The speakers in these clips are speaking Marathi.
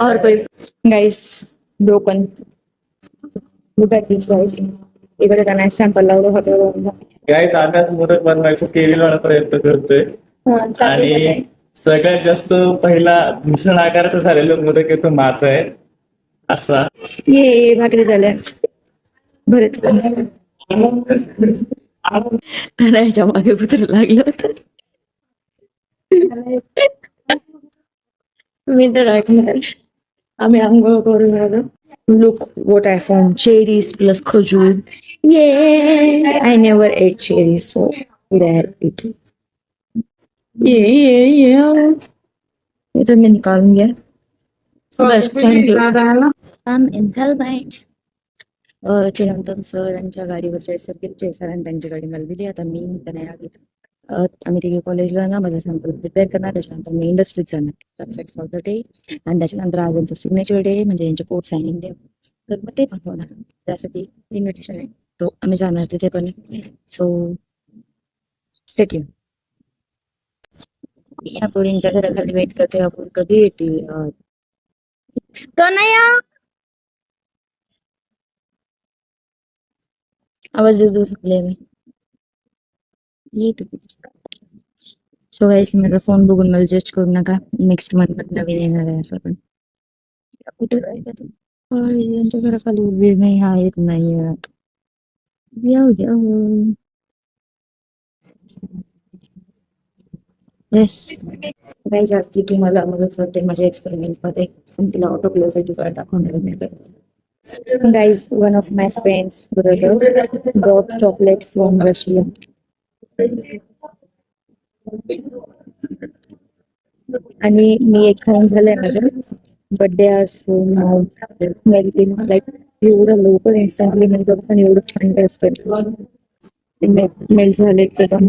और कोई गाइस ब्रोकन गाइस इकडे त्यांना सॅम्पल लावलं होतं. गाईस आम्ही मोदक बनवायचा केलेला प्रयत्न करतोय आणि सगळ्यात जास्त पहिला भूषण आकाराचा झालेला मोदक येतो माझा आहे असा. ये भाकरी झाल्या भरत त्याला ह्याच्या मागे पत्र लागलं होतं. मी तर ऐकणार आम्ही आंघोळ करून आलो. Look what I found cherries plus खजूर. Yeah, I never ate cherries, so today I had it. Yeah. ये तो मैं निकालूंगी बस I'm in helmet. चिरंतन सर यांच्या गाडीवरचे सर्किटचे सरांनी त्यांची गाडी मला दिली. आता मी नाही आली. आम्ही तिथे कॉलेजला ना माझं सॅम्पल प्रिपेअर करणार, त्याच्यानंतर मी इंडस्ट्रीत जाणार फॉर द डे. आणि त्याच्यानंतर आज यांचं सिग्नेचर डे म्हणजे यांचे कोर्ट सायनिंग डे, तर मग ते पण होणार. त्यासाठी इन्व्हिटेशन आहे, तो आम्ही जाणार तिथे पण. So stay tune. या पोरींच्या घराखाली वेट करते, आपण कधी येतील. तनया आवाज देऊ शकले मी. सो गाईस माझा फोन बघून मला जस्ट करू नका. नेक्स्ट मंथ नवीन येणार आहे असं. पण कुठे यांच्या घराखाली उभे नाही, हा येत नाही. येस काही जास्ती तुम्हाला मदत करते माझ्या एक्सपेरिमेंट मध्ये. तिला ऑटो क्लोज दाखवणार नाही. Guys one of my friends brother bought chocolate from Russia. आणि मी एक खाऊन झालंय माझं. But they are so melting like एवढं लवकर इन्स्टंटली मेल्ट होतं आणि एवढं छान टेस्ट मेल्ट झाले एकदम.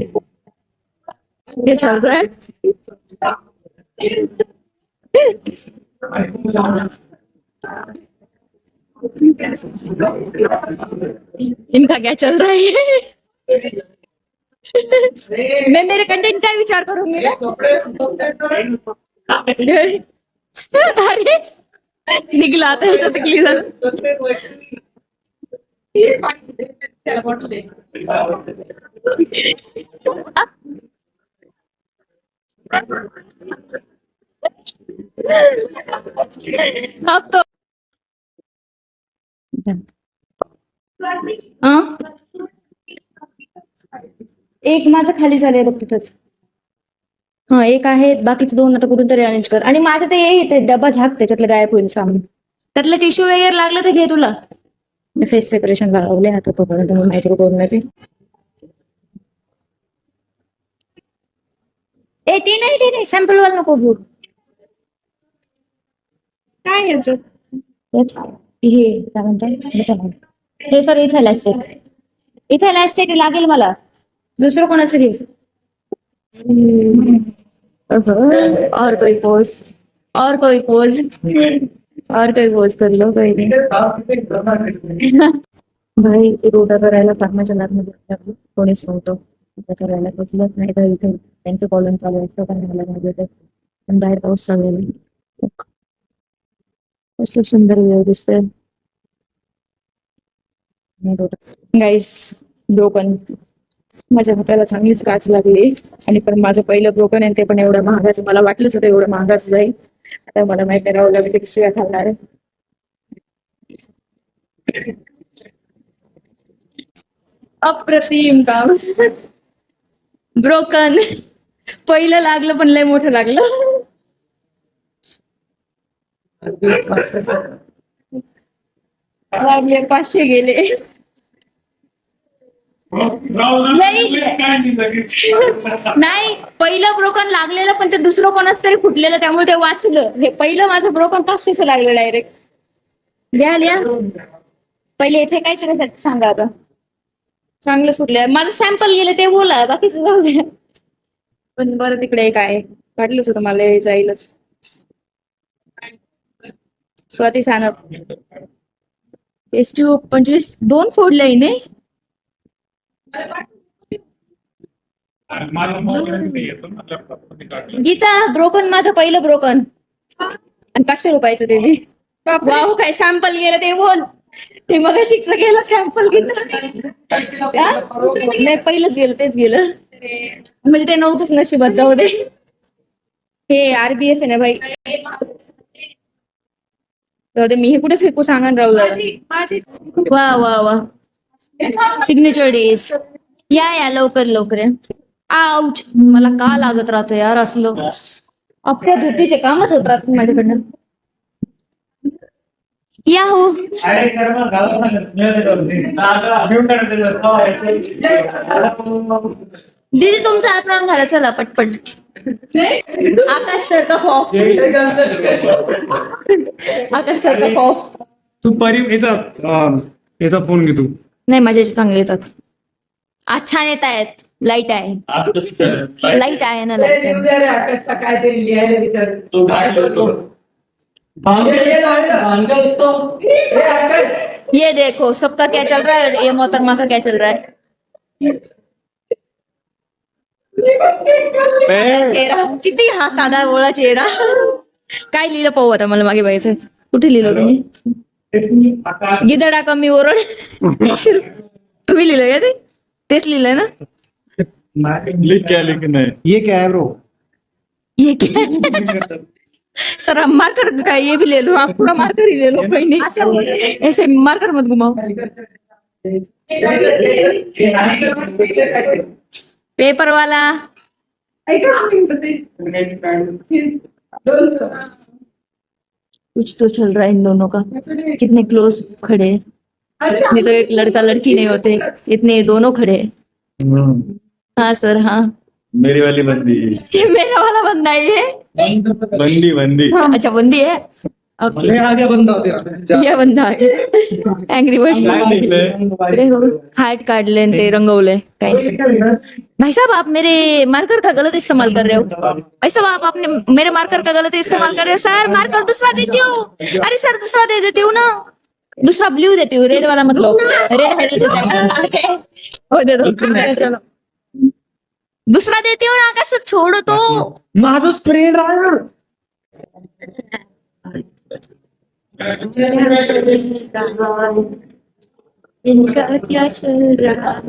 हे चल रहा है इनका क्या चल रहा है. मैं मेरे कंटेंट का विचार करूंगी ना. अरे निघला आता ह्याच्यात क्लिअर अब तो एक माझं खाली झालंय बघ तिथंच. हा एक आहे, बाकीचे दोन आता कुठून तरी अरेंज कर. आणि माझं ते येते डबा झाक त्याच्यातलं गायब होईल सामान. त्यातलं टिश्यू वगैरे लागलं तर घे तुला. फेस सेपरेशन लावले आता तोपर्यंत माहिती करून येते. ते नाही सॅम्पल वाला नको घेऊ. काय याचं हे काय म्हणतात हे सर इथे इलास्टिक लागेल मला. दुसरं कोणाचं घे. और कोई पोज और कोई पोज और कोई पोज कर लो कोई नहीं. भाई रोडा करायला कामाच्या लागमध्ये लागलो कोणीच नव्हतं. करायला कुठलंच नाही तर इथे त्यांचं कॉलम चालू असतं पण मला नाही पण बाहेर पाऊस चालू आहे. कसलं सुंदर वेळ दिसतंय. गाईस ब्रोकन माझ्या हाताला चांगलीच काच लागली. आणि पण माझं पहिलं ब्रोकन आहे ते पण एवढं महागाचं. मला वाटलंच होतं एवढं महागाचं जाईल. आता मला माहिती राहू लागेल की शिव्या खाणार आहे. अप्रतिम काम ब्रोकन. पहिलं लागलं पण लय मोठं लागलं. लागले 500 गेले. नाही पहिलं ब्रोकन लागलेलं पण ते दुसरं कोणाच तरी फुटलेलं त्यामुळे ते वाचलं. हे पहिलं माझं ब्रोकन 500चं लागलं डायरेक्ट. लिहा पहिले इथे काय करायचं सांगा आता. चांगलं फुटलं माझं सॅम्पल गेले ते बोला बाकीचं जाऊ द्या. पण बरं तिकडे काय वाटलंच होतं मला जाईलच. स्वाती सानप एसटी 25 2 फोडले नाही. गीता ब्रोकन माझं पहिलं ब्रोकन आणि 500 रुपयाचं ते मी वाव काय सॅम्पल गेलं ते बोल ते मग शिकचं गेलं सॅम्पल घेतलं नाही पहिलंच गेलं तेच गेलं म्हणजे ते नव्हतंच नशिबात जाऊ दे हे RBF आहे ना भाई जाऊ दे मी हे कुठे फेकू सांगा ना राहुल वा वा वा सिग्नेचर डेज या लवकर लवकर या आउच मला का लागत राहतं यार असलं आपल्या धुटीचे कामच होत राहत माझ्याकडनं या हो दीदी तुमचा ऍप्रॉन घाला चला पटपट आकाश सर का खॉफ आकाश सर का खॉफ तू याचा फोन घे तू. नाही माझ्या चांगले येतात आज छान येत आहेत लाईट आहे लाईट आहे ना लाईट आहे काहीतरी लिहायला विचार ये देखो सबका क्या चल रहा है और ये मोहतरमा का क्या चल रहा है साधा चेहरा किती हा साधा बोळा चेहरा काय लिहिलं पाहू आता मला मागे बघायचं कुठे लिहिलं तुम्ही गिदडा कमी ओरड तुम्ही लिहिलं का ते तेच लिहिलंय ना लिख नहीं ये क्या है ब्रो? ये क्या सर हम मार्कर का ये भी ले लो आप पूरा मार्कर ही ले लो कोई नहीं ऐसे मार्कर मत घुमाओ पेपर वाला कुछ तो चल रहा है इन दोनों का कितने क्लोज खड़े हैं इतने तो एक लड़का लड़की नहीं होते इतने दोनों खड़े हैं हाँ सर हाँ मेरी वाली बंदी ये मेरा वाला बंदा ही है बंदी बंदी अच्छा बंदी है ओके आ गया बंदा तेरा. ये बंदा आहे अँग्री बर्ड हार्ट काढले ते रंगवले काही भाई साहब आप मेरे मार्कर का गलत इस्तेमाल कर रहे हो भाई साहब आप आपने मेरे मार्कर का गलत इस्तेमाल कर रहे हो सर मार्कर दूसरा देती हूँ अरे सर दूसरा दे देती हूँ ना दूसरा ब्लू देती हूँ रेड वाला मतलब रेड है वो दे दो चलो दूसरा देती हूँ ना का सर छोड़ो तो माझं फ्रेंड आहे. इनका क्या चल रहा है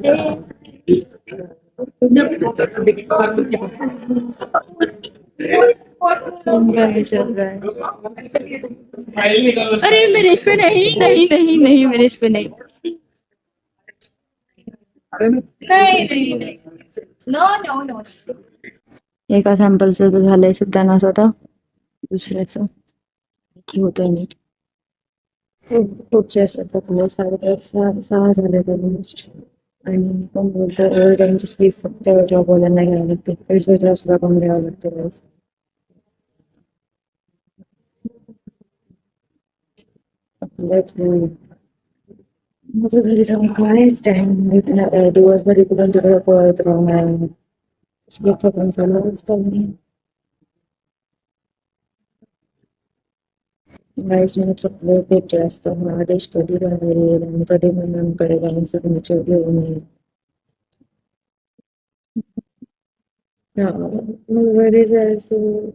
चल रहा है अरे मेरे इस पे नहीं नहीं नहीं नहीं मेरे इस पे नहीं नहीं नहीं नो नो नो एका सॅम्पलचं तर झालंय सत्यानाश आता दुसऱ्याचं की होतोय नीट खूप जास्त थकले 6:30 झाले ऑलमोस्ट आणि पण बोलतो त्यांची स्लीप फक्त जॉबवाल्यांना घ्यावं लागते पैसे सुद्धा पण घ्यावं लागते रोज माझं घरी जाऊन कायच टाइम भेटणार दिवसभर इकडून तिकडे पळत राहणार थकून चालू आजकाल मी गाईस मला थकलं खूप जास्त आदेश कधी बाहेर येईल आणि कधी मनांकडे गाईंचं तुमच्या घेऊन येईल मग घरी जायचं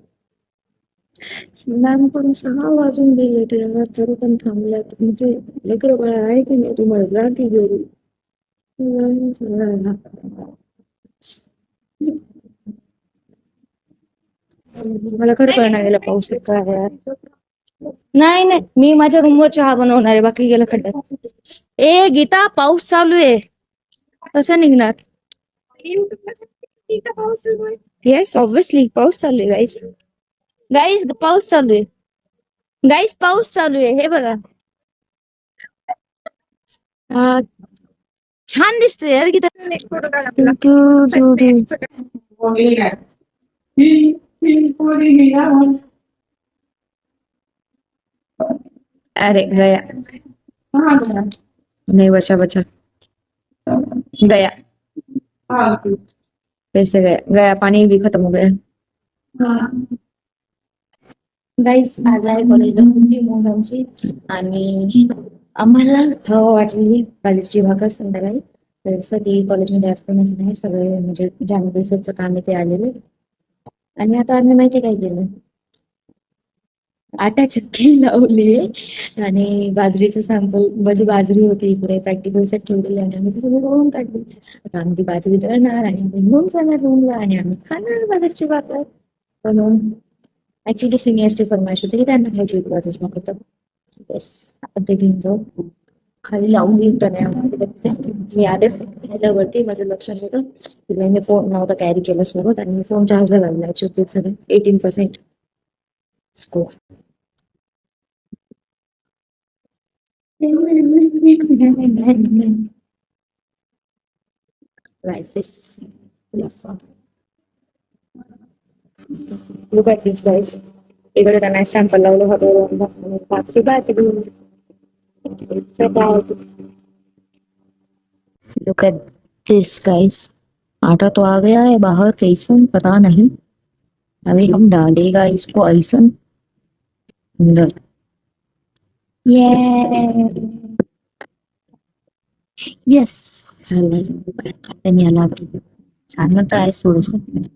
लहानपणी 6 वाजून गेले तेव्हा तरी पण थांबल्यात म्हणजे लेकरं बाळा आहे की नाही तुम्हाला जा की घरी मला खरं कळणार गेला पाऊस काय नाही नाही मी माझ्या रूमवर चहा बनवणार आहे बाकी गेलं खड्ड्यात ए गीता पाऊस चालू आहे कसं निघणार येस ऑब्विसली पाऊस चालू आहे गाईस गाईस पाऊस चालू आहे गाईस पाऊस चालू आहे हे बघा छान दिसतंय यार गीता अरे गया नहीं बचा बचा गया कैसे गया गया पानी भी खत्म हो गया गाईज आज आहे कॉलेजला मोठी मोहनची आणि आम्हाला खावं वाटलेली भाजीची भाकर संध्याकाळी त्यासाठी कॉलेजमध्ये असतानाच नाही सगळे म्हणजे ज्यांना रिसर्चचं काम आहे ते आलेले. आणि आता आम्ही माहिती काय केलं, आटा चक्की लावली आणि बाजरीचं सॅम्पल म्हणजे बाजरी होती इकडे प्रॅक्टिकल सेट ठेवलेले आणि आम्ही ते सगळं करून काढली. आता आम्ही ती बाजरी दळणार आणि आम्ही घेऊन जाणार रूमला आणि आम्ही खाणार बाजरीची भाकर. पण ऍक्च्युली सिनियर्सची फरमाईश होती की त्यांना खायची होती बाजरीची भाकर. तर येस, आपण ते घेऊन जाऊ. खाली लावून घेऊन मी आले ह्याच्यावरती माझं लक्ष होतं की मी फोन नव्हता कॅरी केला सोबत आणि मी फोन चार्जला लावला. ऍक्च्युली सगळं 18% score. Life is full of fun. Look at these guys. इकडे त्यांना सॅम्पल लावलं होतं बाकी बाकी. Look at this guys. आटा तो आ गया है बाहर कैसे पता नहीं. अभी हम डालेगा इसको ऐसन अंदर. येस झालं मी आला छान म्हणता आहे थोडस.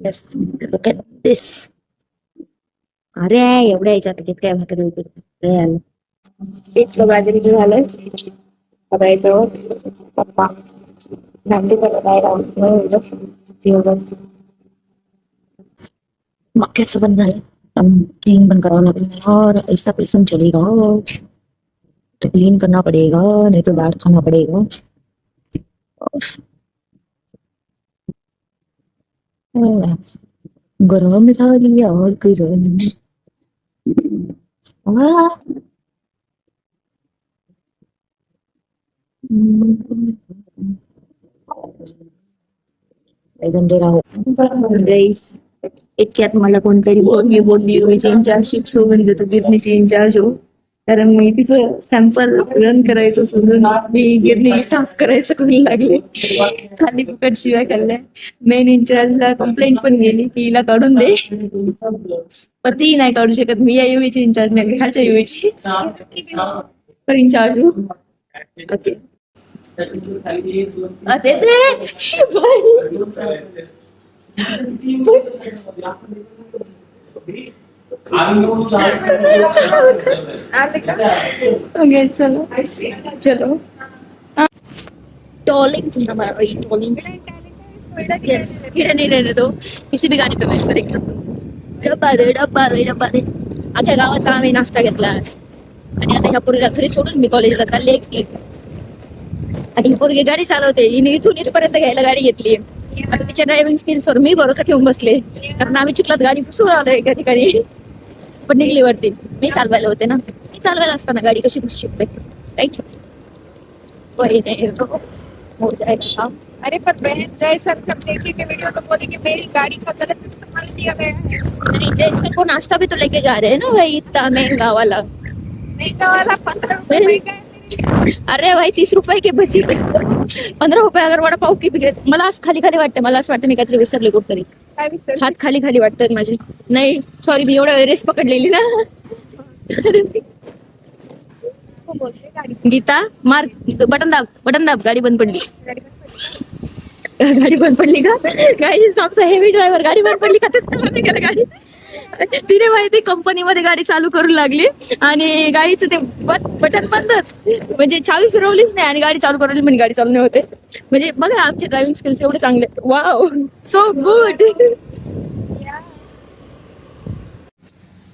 येस लुक ॲट दिस. अरे एवढ्या याच्यात किती काय भाकरी वगैरे आलं. इतकं बाजरीचं झालंय. आता याच्यावर पप्पा भांडी मक्याचं बंद झालं. क्लीन पण करावं लागेल और ऐसा पैसा चलेगा तो क्लीन करना पड़ेगा नहीं तो बाहर खाना पड़ेगा. गरम झाली और गरम. इतक्यात मला कोणतरी बोलली इंचार्जशिप सोडून देतो गिरणीची इंचार्ज हो. कारण मी तिचं सॅम्पल रन करायचं सोडून मी गिरणी साफ करायचं करू लागले. खाली फुकट शिवाय खाल्ल्या. मेन इंचार्जला कंप्लेंट पण गेली की हिला काढून दे. पण ती नाही काढू शकत. मी या युएची इंचार्ज नाही खालच्या युएची पर इंचार्ज हो. ओके ओके चलो चलो. टॉलिंग हमारा टॉलिंग. यस हिडे नहीं रहने दो. किसी भी गाणी प्रवेश करेगा. डब्बा दे डब्बा दे डब्बा दे. अख्या गावाचा आम्ही नाश्ता घेतला आणि आता ह्या पोरीला घरी सोडून मी कॉलेजला चालले एकटी. आणि ही पोरगी गाडी चालवते. हिने इथून इथपर्यंत घ्यायला गाडी घेतली. आता तिच्या ड्रायव्हिंग स्किल्सवर मी भरोसा ठेवून बसले कारण आम्ही चिखलात गाडी पुसून आलो एका ठिकाणी. पण निघली वरती. मी चालवायला होते ना. मी चालवायला असताना गाडी कशी पुसू शकते राईट. हो जाएगा. अरे पर बहन जय सर जब देखेंगे वीडियो तो बोलेंगे मेरी गाड़ी का गलत इस्तेमाल किया गया है. नहीं जैसे को नाश्ता भी तो लेके जा रहे हैं ना भाई इतना महंगा वाला. महंगा वाला 15 रुपए का है. अरे भाई 30 रुपए की भजी 15 रुपये अगर वडा पाव की बिघेत. मला असं खाली खाली वाटतं. मला असं वाटतं मी काहीतरी विसरले कुठतरी. काय विसरली? हात खाली खाली वाटतात माझे. नाही सॉरी मी एवढ्या रेस पकडलेली ना. को बोलते गाड़ी गीता मार बटन दाब गाडी बंद पडली. गाडी बंद पडली का. गाडी आमचा हेवी ड्रायव्हर गाडी बंद पडली का तेच कळलं नाही गेलं गाडी. तिने माहिती कंपनीमध्ये गाडी चालू करू लागली आणि गाडीचं ते बटन बंदच. म्हणजे चावी फिरवलीच नाही आणि गाडी चालू करवली म्हणजे गाडी चालू नाही होते. म्हणजे बघा आमचे ड्रायव्हिंग स्किल्स एवढे चांगले. Wow so good.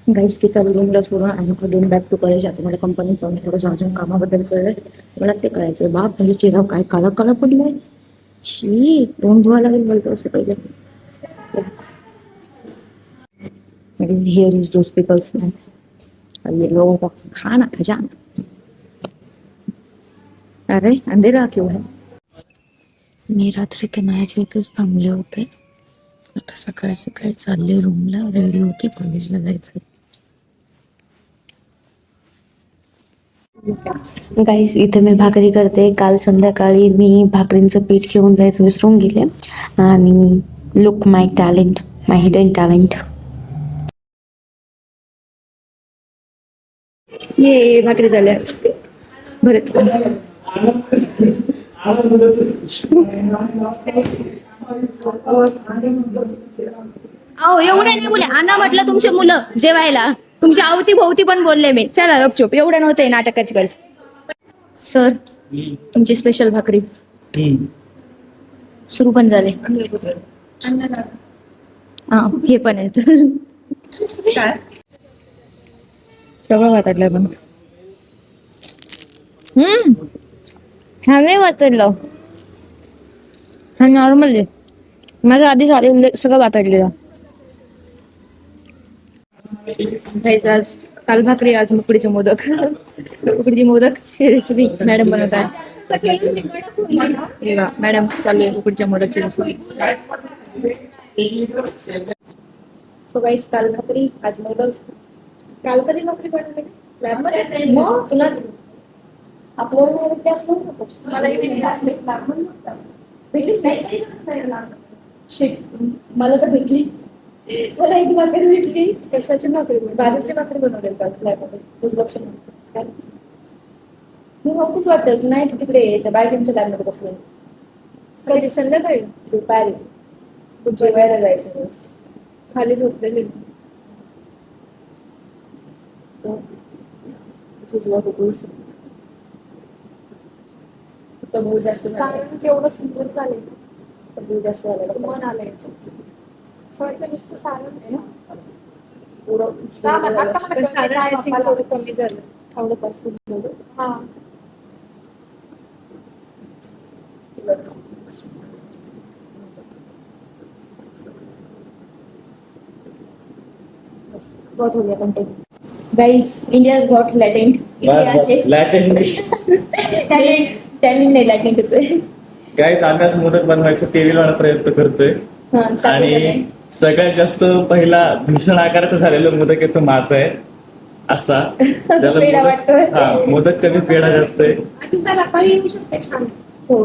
गाईस तिथं रूमला सोडून आणि अगेन बॅक टू कॉलेज. आता मला कंपनीत जाऊन थोडंसं अजून कामाबद्दल कळलंय. मला ते कळायचं. बाप म्हणजे चेहरा काय काळा काळा पडलाय. शी तोंड धुवा लागेल बोलतो असं पहिले. Here is those people's snacks. ये लोगों का खाना खजाना. अरे अंधेरा क्यों है. मी रात्री ते नायाच्या इथंच थांबले होते. आता सकाळी सकाळी चालले रूमला. रेडी होते कॉलेजला जायचं. गाईस इथे मी भाकरी करते. काल संध्याकाळी मी भाकरींचं पीठ घेऊन जायचं विसरून गेले आणि लुक माय टॅलेंट माय हिडन टॅलेंट. ये भाकरी झाल्या भरत. अहो एवढं नाही बोले, आणा म्हटलं तुमचे मुलं जेवायला, तुमच्या अवती भोवती पण बोलले मी. चला गपचूप, एवढं नव्हते नाटकाची गरज. सर तुमची स्पेशल भाकरी सुरू पण झाले. हा हे पण आहेत. सगळं वाटलं पण हा नाही वाटलं, हा नॉर्मल आहे. माझं आधी सगळं वाटलेलं. आज काल भाकरी, आज उकडीचे मोदक. उकडीचे मोदकची रेसिपी मॅडम बनवत आहे. मॅडम चालू आहे उकडीच्या मोदकची रेसिपी. सो गाईस, काल भाकरी आज मोदक. काल कधी भाकरी बनवली लॅबमध्ये? मग तुला आपल्याला अभ्यास करू नकोस. मलाही नाही मिळाली. भेटलीच नाही. शिट, मला तर भेटली. मला एक भाकरी भेटली. कशाची भाकरी बाजूची भाकरी बनवली काल लॅबमध्ये. तुझं लक्ष नाही. मी नव्हतीच वाटतं नाही तिकडे याच्या बायडीच्या लॅबमध्ये बसले. कधी संध्याकाळी दुपारी तू जेवायला जायचं रोज. खाली झोपलेली. गुळ जास्त झालं. सारण एवढं सुंदर झाले. गुळ जास्त झालेलं. मन आलं याच्यात. असं वाटतं नुसतं सारण आहे ना. पुढं आता मला कळलं सारण काय I think बापाला. थोडं कमी झालं. थोडं पाच झालं. हा. बहुत हो गया content. Guys, India's got latent. Latent talent नाही, लॅटेंटच आहे. गाईज आम्ही आज मोदक बनवायचा केविलवाणा प्रयत्न करतोय. हा, चालू आणि आहे. सगळ्यात जास्त पहिला भीषण आकाराचा झालेला मोदक आहे तो माझा आहे. असा त्याला पेढा वाटतोय. मोदक कमी पेढा जास्त आहे. अजून त्याला कळी येऊ शकते छान. हो.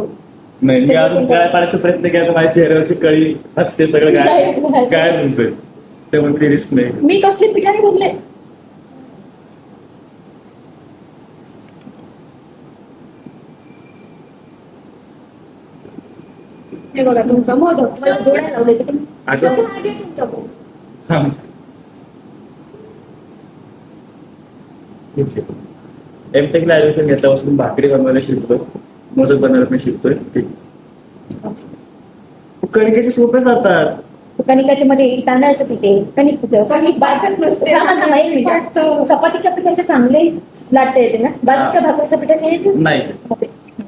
नाही, मी अजून काय पाण्याचा प्रयत्न केला तर माझ्या चेहऱ्यावरची कळी हसते सगळं काय तुमचं त्यामुळे ती रिस्क नाही. मी कसले पिठाने भरले. हे बघा तुमचा मोदक. मला जोडायला लावले की तुम्ही. असं सर, हा घे तुमचा मोदक. थांब. एमटेकला ऍडमिशन घेतल्यापासून भाकरी बनवायला शिकतोय, मोदक बनवायला पण शिकतोय. कणकेचे सोपे जातात. कणिकाच्या मध्ये तांदळाचं पीठ आहे. कणिक कुठं कणिक बातच नसते. एक मिनिट. चपातीच्या पिठाचे चांगले लाटता येते ना, बाजूच्या भाकरीच्या पिठाचे येते नाही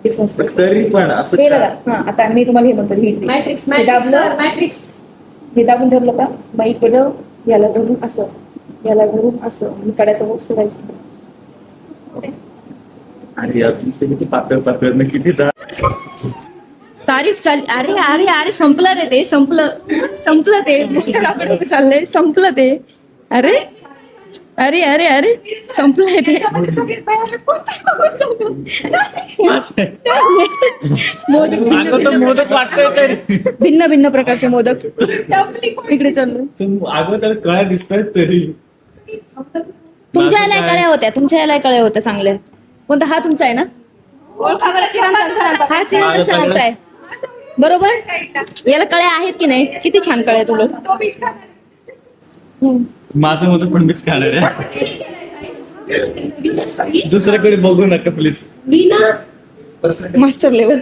डिफरन्स. पण तरी पण असं हे बघा. हा, आता मी तुम्हाला हे म्हणतो मॅट्रिक्स हे दाबलं. मॅट्रिक्स. हे दाबून धरलं का मग इकडं याला धरून असं, याला धरून असं मी कड्याचा वर सोडायचं. अरे यार तुमचं किती पातळ पातळ ना किती तारीफ चाल. अरे अरे अरे संपलं रे ते. संपलं ते. पुस्तकाकडे चाललंय. संपलं ते. अरे अरे अरे अरे संपलंय ते. त्याच्यामध्ये सगळे तयार आहे. मोदक मोदक वाटतोय तरी भिन्न भिन्न प्रकारचे मोदक इकडे चाललोय. अगं त्याला कळ्या दिसतायत तरी. तुमच्या याला कळ्या होत्या. तुमच्या याला कळ्या होत्या चांगल्या. कोणता हा तुमचा आहे ना. हा चिरंतन सणाचा आहे बरोबर. याला कळ्या आहेत की नाही. किती छान कळ्या तुला. माझं मोदक पण मीच खाणार आहे. दुसऱ्याकडे बघू नका प्लीज. Master level.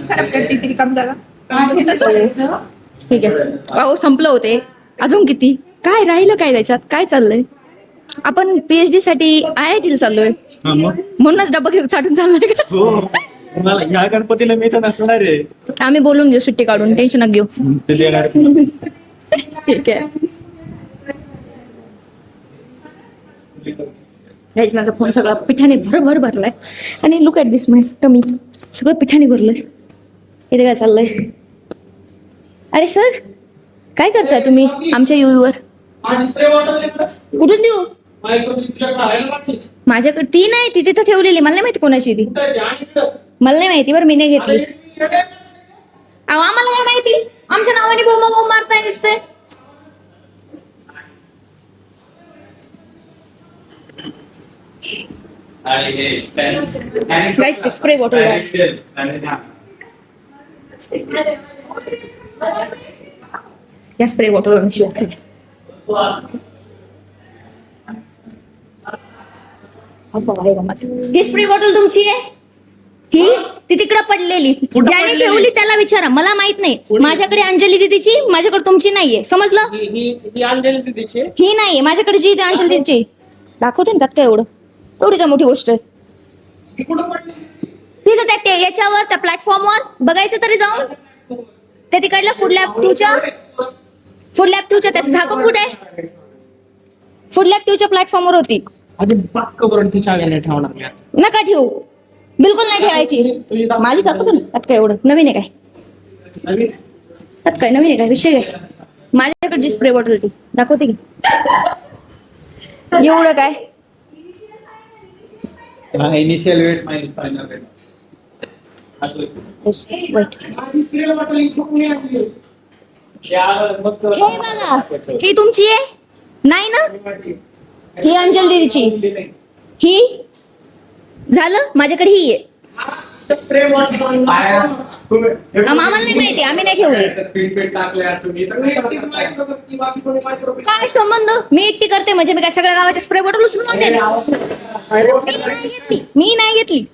खराब करते तरी कम जागा. ठीक आहे. अहो संपलं होते. अजून किती काय राहिलं काय त्याच्यात. काय चाललंय. आपण PhD साठी IIT चाललोय. म्हणूनच डब्बा घेऊन साठून चाललोय का. मला ह्या गणपतीला मी तर नसणार आहे. आम्ही बोलून घेऊ सुट्टी काढून. टेन्शन नका घेऊ. ते देणार. ठीक आहे. गाईज माझा फोन सगळा पिठाने भरभर भरलाय. आणि look at this my tummy. सगळं पिठाने भरलंय. इथे काय चाललंय. अरे सर काय करताय तुम्ही आमच्या UV वर. कुठून देऊ. माझ्याकडे ती नाही. ती तिथं ठेवलेली. मला नाही माहिती कोणाची ती. मला नाही माहिती बरं. मी नाही घेतली. अहो आम्हाला काय माहिती. आमच्या नावाने बोंब मारताय नुसते. आणि हे Guys, ते spray bottle आहे. या स्प्रे बॉटल शिवाय ही स्प्रे बॉटल तुमची आहे ही ती तिकडे पडलेली ज्याने ठेवली त्याला विचारा मला माहित नाही माझ्याकडे अंजली दीदीची माझ्याकडे तुमची नाहीये समजलं ही अंजली दीदीची ही नाहीये माझ्याकडे जी आहे अंजली दीदीची दाखवते ना त्यात काय एवढं एवढी काय मोठी गोष्ट आहे तिथं त्या याच्यावर त्या प्लॅटफॉर्मवर बघायचं तरी जाऊन त्या तिकडल्या फूड लॅब 2च्या त्याचं झाकण कुठे आहे फूड लॅब 2च्या प्लॅटफॉर्मवर होती अजिबात कबरून ती चावी नाही ठेवणार मी आता. नका ठेवू बिलकुल नाही ठेवायची माझी दाखवतो ना त्यात काय एवढं नवीन आहे काय नवीन त्यात काय नवीन आहे काय विषय काय माझ्याकडे जी स्प्रे बॉटल होती दाखवते की एवढं काय इनिशियल वेट फायनल वेट वाईट हे बघा ही तुमची आहे नाही ना ही अंजल दीदीची ही झालं माझ्याकडे ही आहे आम्हाला नाही माहिती आम्ही नाही ठेवली काय संबंध मी एकटी करते म्हणजे मी काय सगळ्या गावाच्या स्प्रे बॉटल उचलून आणते मी नाही घेतली